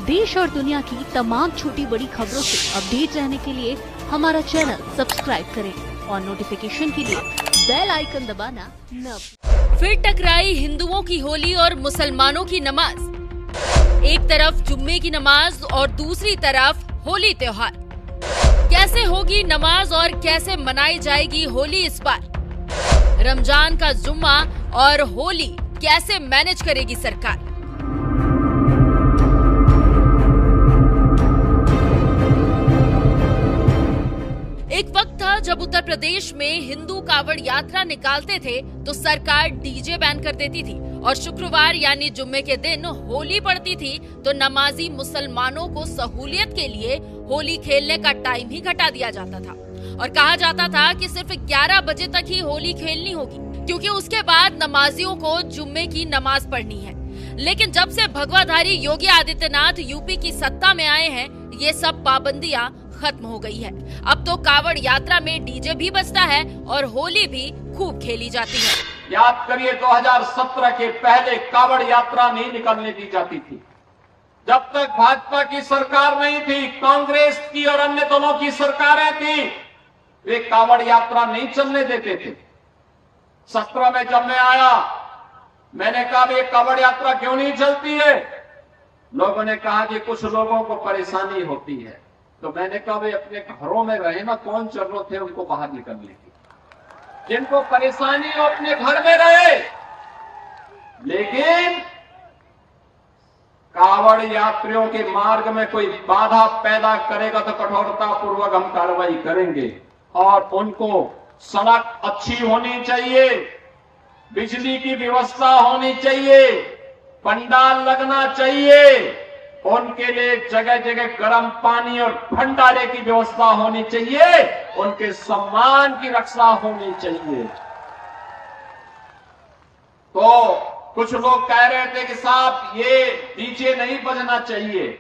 देश और दुनिया की तमाम छोटी बड़ी खबरों से अपडेट रहने के लिए हमारा चैनल सब्सक्राइब करें और नोटिफिकेशन के लिए बेल आइकन दबाना न। फिर टकराई हिंदुओं की होली और मुसलमानों की नमाज। एक तरफ जुम्मे की नमाज और दूसरी तरफ होली त्योहार। कैसे होगी नमाज और कैसे मनाई जाएगी होली इस बार? रमजान का जुम्मा और होली कैसे मैनेज करेगी सरकार? एक वक्त था जब उत्तर प्रदेश में हिंदू कावड़ यात्रा निकालते थे तो सरकार डीजे बैन कर देती थी और शुक्रवार यानी जुम्मे के दिन होली पड़ती थी तो नमाजी मुसलमानों को सहूलियत के लिए होली खेलने का टाइम ही घटा दिया जाता था और कहा जाता था कि सिर्फ 11 बजे तक ही होली खेलनी होगी क्योंकि उसके बाद नमाजियों को जुम्मे की नमाज पढ़नी है। लेकिन जब से भगवाधारी योगी आदित्यनाथ यूपी की सत्ता में आए हैं ये सब पाबंदियां खत्म हो गई है। अब तो कावड़ यात्रा में डीजे भी बजता है और होली भी खूब खेली जाती है। याद करिए 2017 के पहले कावड़ यात्रा नहीं निकलने दी जाती थी। जब तक भाजपा की सरकार नहीं थी, कांग्रेस की और अन्य दोनों की सरकारें थी, वे कावड़ यात्रा नहीं चलने देते थे। 17 में जब मैं आया मैंने कहा ये कावड़ यात्रा क्यों नहीं चलती है? लोगों ने कहा कि कुछ लोगों को परेशानी होती है। तो मैंने कहा वे अपने घरों में रहे ना, कौन जरूरत है उनको बाहर निकलने की? जिनको परेशानी हो अपने घर में रहे। लेकिन कावड़ यात्रियों के मार्ग में कोई बाधा पैदा करेगा तो कठोरता पूर्वक हम कार्रवाई करेंगे और उनको सड़क अच्छी होनी चाहिए, बिजली की व्यवस्था होनी चाहिए, पंडाल लगना चाहिए, उनके लिए जगह जगह गर्म पानी और भंडारे की व्यवस्था होनी चाहिए, उनके सम्मान की रक्षा होनी चाहिए। तो कुछ लोग कह रहे थे कि साहब ये डीजे नहीं बजना चाहिए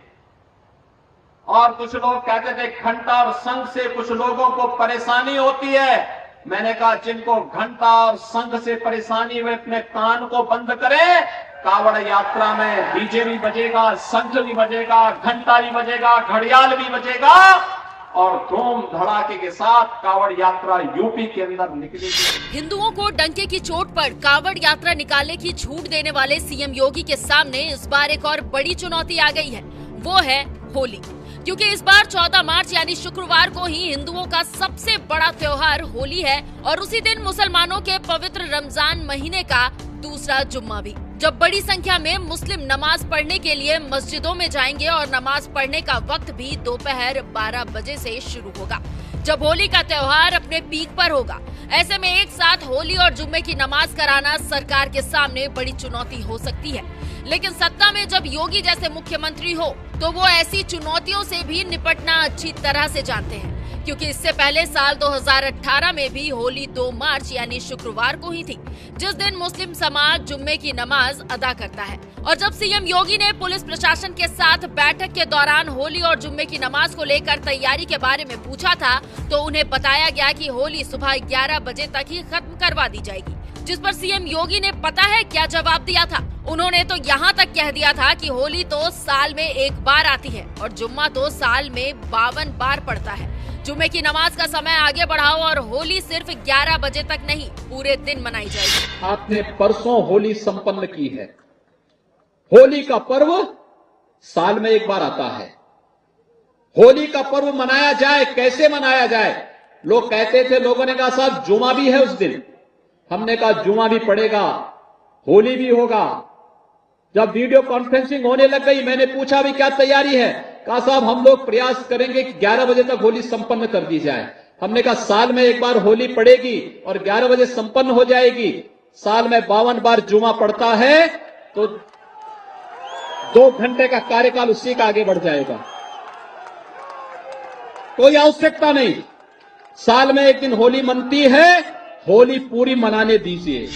और कुछ लोग कहते थे घंटा और शंख से कुछ लोगों को परेशानी होती है। मैंने कहा जिनको घंटा और शंख से परेशानी वे अपने कान को बंद करें। कावड़ यात्रा में डीजे भी बजेगा, शंख भी बजेगा, घंटा भी बजेगा, घड़ियाल भी बजेगा और धूम धड़ाके के साथ कावड़ यात्रा यूपी के अंदर निकलेगी। हिंदुओं को डंके की चोट पर कावड़ यात्रा निकालने की छूट देने वाले सीएम योगी के सामने इस बार एक और बड़ी चुनौती आ गई है, वो है होली। क्योंकि इस बार 14 मार्च यानी शुक्रवार को ही हिंदुओं का सबसे बड़ा त्योहार होली है और उसी दिन मुसलमानों के पवित्र रमजान महीने का दूसरा जुम्मा भी, जब बड़ी संख्या में मुस्लिम नमाज पढ़ने के लिए मस्जिदों में जाएंगे और नमाज पढ़ने का वक्त भी दोपहर 12 बजे से शुरू होगा, जब होली का त्योहार अपने पीक पर होगा। ऐसे में एक साथ होली और जुम्मे की नमाज कराना सरकार के सामने बड़ी चुनौती हो सकती है। लेकिन सत्ता में जब योगी जैसे मुख्यमंत्री हो तो वो ऐसी चुनौतियों से भी निपटना अच्छी तरह से जानते हैं क्योंकि इससे पहले साल 2018 में भी होली 2 मार्च यानी शुक्रवार को ही थी, जिस दिन मुस्लिम समाज जुम्मे की नमाज अदा करता है। और जब सीएम योगी ने पुलिस प्रशासन के साथ बैठक के दौरान होली और जुम्मे की नमाज को लेकर तैयारी के बारे में पूछा था तो उन्हें बताया गया कि होली सुबह 11 बजे तक ही खत्म करवा दी जाएगी, जिस पर सीएम योगी ने पता है क्या जवाब दिया था? उन्होंने तो यहाँ तक कह दिया था कि होली तो साल में एक बार आती है और जुम्मा तो साल में 52 बार पड़ता है। जुम्मे की नमाज का समय आगे बढ़ाओ और होली सिर्फ 11 बजे तक नहीं पूरे दिन मनाई जाएगी। आपने परसों होली संपन्न की है। होली का पर्व साल में एक बार आता है। होली का पर्व मनाया जाए, कैसे मनाया जाए? लोग कहते थे, लोगों ने कहा साहब जुमा भी है उस दिन। हमने कहा जुमा भी पड़ेगा, होली भी होगा। जब वीडियो कॉन्फ्रेंसिंग होने लग गई मैंने पूछा भी क्या तैयारी है? कहा साहब हम लोग प्रयास करेंगे कि 11 बजे तक होली संपन्न कर दी जाए। हमने कहा साल में एक बार होली पड़ेगी और 11 बजे संपन्न हो जाएगी। साल में 52 बार जुमा पड़ता है तो 2 घंटे का कार्यकाल उसी का आगे बढ़ जाएगा। कोई आवश्यकता नहीं, साल में एक दिन होली मनती है, होली पूरी मनाने दीजिए।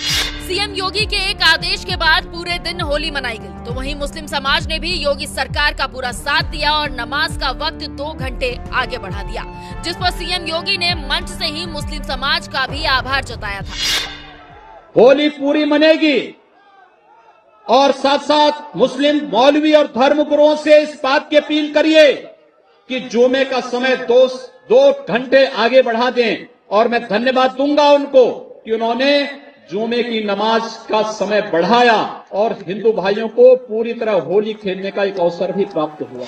सीएम योगी के एक आदेश के बाद पूरे दिन होली मनाई गई तो वहीं मुस्लिम समाज ने भी योगी सरकार का पूरा साथ दिया और नमाज का वक्त 2 घंटे आगे बढ़ा दिया, जिस पर सीएम योगी ने मंच से ही मुस्लिम समाज का भी आभार जताया था। होली पूरी मनेगी, और साथ साथ मुस्लिम मौलवी और धर्मगुरुओं से इस बात की अपील करिए कि जुमे का समय 2 घंटे आगे बढ़ा दें। और मैं धन्यवाद दूंगा उनको कि उन्होंने जुमे की नमाज का समय बढ़ाया और हिंदू भाइयों को पूरी तरह होली खेलने का एक अवसर भी प्राप्त हुआ।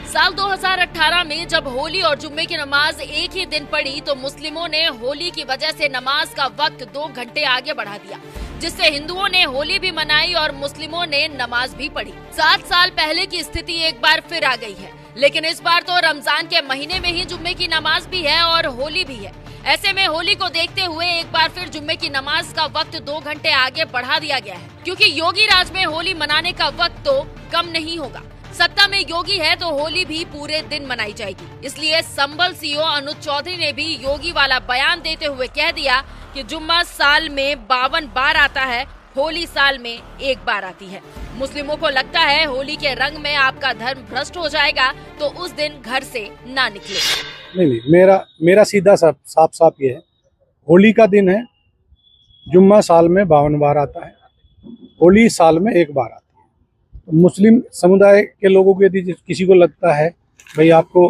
साल 2018 में जब होली और जुम्मे की नमाज एक ही दिन पड़ी तो मुस्लिमों ने होली की वजह से नमाज का वक्त 2 घंटे आगे बढ़ा दिया, जिससे हिंदुओं ने होली भी मनाई और मुस्लिमों ने नमाज भी पढ़ी। 7 साल पहले की स्थिति एक बार फिर आ गई है, लेकिन इस बार तो रमजान के महीने में ही जुम्मे की नमाज भी है और होली भी है। ऐसे में होली को देखते हुए एक बार फिर जुम्मे की नमाज का वक्त 2 घंटे आगे बढ़ा दिया गया है, क्योंकि योगी राज में होली मनाने का वक्त तो कम नहीं होगा। सत्ता में योगी है तो होली भी पूरे दिन मनाई जाएगी। इसलिए संबल सीओ अनुज चौधरी ने भी योगी वाला बयान देते हुए कह दिया कि जुम्मा साल में 52 बार आता है, होली साल में 1 बार आती है। मुस्लिमों को लगता है होली के रंग में आपका धर्म भ्रष्ट हो जाएगा तो उस दिन घर से ना निकले। नहीं, मेरा सीधा साफ ये है, होली का दिन है, जुम्मा साल में 52 बार आता है, होली साल में 1 बार आती है। तो मुस्लिम समुदाय के लोगों को यदि किसी को लगता है भाई आपको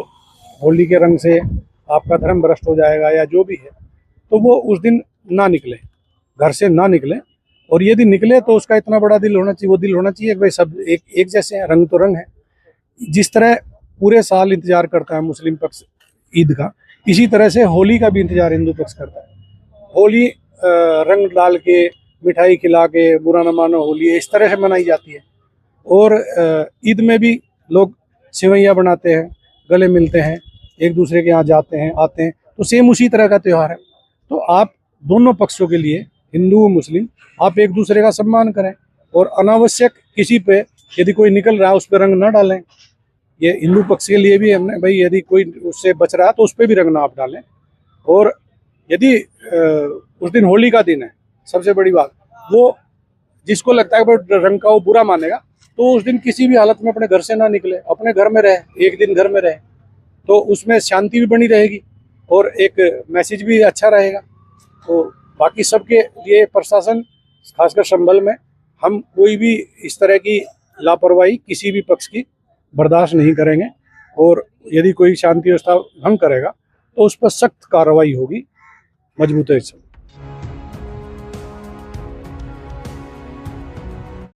होली के रंग से आपका धर्म भ्रष्ट हो जाएगा या जो भी है, तो वो उस दिन ना निकले, घर से ना निकले। और यदि निकले तो उसका इतना बड़ा दिल होना चाहिए, वो दिल होना चाहिए कि भाई सब एक जैसे हैं, रंग तो रंग है। जिस तरह पूरे साल इंतजार करता है मुस्लिम पक्ष ईद का, इसी तरह से होली का भी इंतजार हिंदू पक्ष करता है। होली रंग डाल के, मिठाई खिला के, बुरा न मानो होली, इस तरह से मनाई जाती है। और ईद में भी लोग सेवैयाँ बनाते हैं, गले मिलते हैं, एक दूसरे के यहाँ जाते हैं, आते हैं, तो सेम उसी तरह का त्यौहार है। तो आप दोनों पक्षों के लिए, हिंदू और मुस्लिम, आप एक दूसरे का सम्मान करें और अनावश्यक किसी पे यदि कोई निकल रहा है उस पर रंग ना डालें। ये हिंदू पक्ष के लिए भी हमने भाई यदि कोई उससे बच रहा है तो उस पर भी रंग ना आप डालें। और यदि उस दिन होली का दिन है, सबसे बड़ी बात, वो जिसको लगता है कि रंग का वो बुरा मानेगा, तो उस दिन किसी भी हालत में अपने घर से ना निकले, अपने घर में रहे, एक दिन घर में रहे, तो उसमें शांति भी बनी रहेगी और एक मैसेज भी अच्छा रहेगा। तो बाकी सबके लिए प्रशासन, खासकर संभल में, हम कोई भी इस तरह की लापरवाही किसी भी पक्ष की बर्दाश्त नहीं करेंगे। और यदि कोई शांति व्यवस्था भंग करेगा तो उस पर सख्त कार्रवाई होगी, मजबूती से।